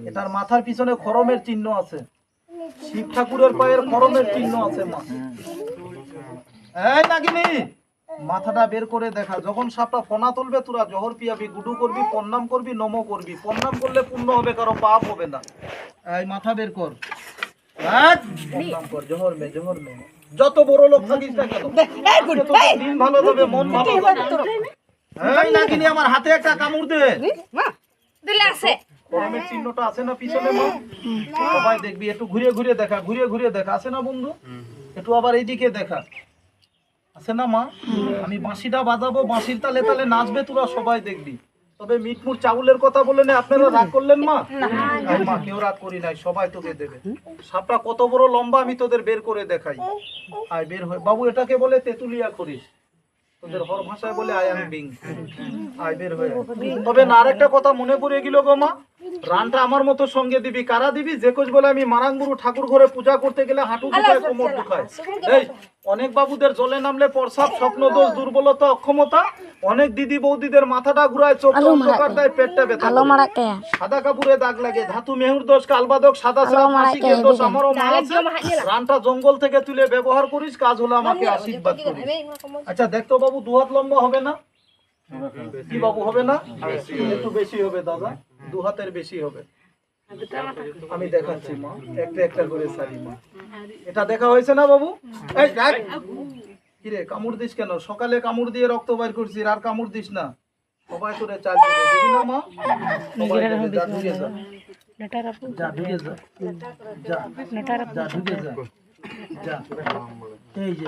এটার মাথার পিছনে খড়মের চিহ্ন আছে, শিব ঠাকুরের পায়ের খড়মের চিহ্ন আছে। মা এই নাগিনি, মাথাটা বের করে দেখা। যখন সাপটা ফনা তুলবে তোরা জহর পিয়াবি, গুডু করবি, প্রণাম করবি, নম করবি। প্রণাম করলে পুণ্য হবে, কারো পাপ হবে না। এই মাথা বের কর, প্রণাম কর, জহর মে, জহর মে। যত বড় লোক থাকিস না কেন, দিন ভালো যাবে, মন ভালো যাবে। এই নাগিনি, আমার হাতে একটা কামড় দে। দিলে আছে খড়মের চিহ্নটা আছে না পিছনে? মা সবাই দেখবি, একটু ঘুরে ঘুরে দেখা, ঘুরে ঘুরে দেখা। আছে না বন্ধু? একটু আবার এইদিকে দেখা, আছে না মা? আমি বাঁশিটা বাজাবো, বাঁশির তালে তালে নাচবে, তোরা সবাই দেখবি। তবে মিটমুট চাউলের কথা বলে না, আপনারা রাগ করলেন মা? মা কেউ রাগ করি নাই, সবাই তোকে দেবে। সাপটা কত বড় লম্বা আমি তোদের বের করে দেখাই। আয় বের হয়ে বাবু, এটাকে বলে তেতুলিয়া করিস, তোদের হর ভাষায় বলে আই এম বিং। আয় বের হয়ে। তবে না, আরেকটা কথা মনে পড়ে গেল গো মা, রানটা আমার মতো সঙ্গে দিবি। কারা দিবি? যে কোচ বলে আমি মারাঙ্গুরু ঠাকুর ঘরে পূজা করতে গেলে হাঁটু দুখায়, কোমর দুখায়। এই অনেক বাবুদের জলে নামলে প্রসাব, স্বপ্ন দোষ, দুর্বলতা, অক্ষমতা। অনেক দিদি বৌদিদের মাথাটা ঘুরায়, চোখ অন্ধকার দেয়, পেটটা ব্যথা করে, সাদা কাপড়ে দাগ লাগে, ধাতু মেহুর দোষ, কালবাদক, সাদা সাপ, মাসিকের দোষ। আমারও মা আছে। রানটা জঙ্গল থেকে তুলে ব্যবহার করিস, কাজ হলো আমাকে আশীর্বাদ করিস। আচ্ছা দেখতো বাবু, দু হাত লম্বা হবে না? কি বাবু, হবে না? একটু বেশি হবে দাদা, দু হাতের বেশি হবে। আমি দেখাচ্ছি মা, একটা একটা করে সারি মা। এটা দেখা হয়েছে না বাবু? এই দেখ, কিরে কামড় দিস কেন? সকালে কামড় দিয়ে রক্ত বাইর করছিস, আর কামড় দিস না। সবাই করে চাল দিবি না মা? সবাই দেবে, যা ঢুকে যা, যা ঢুকে যা, যা যা ঢুকে যা, যা। এই যে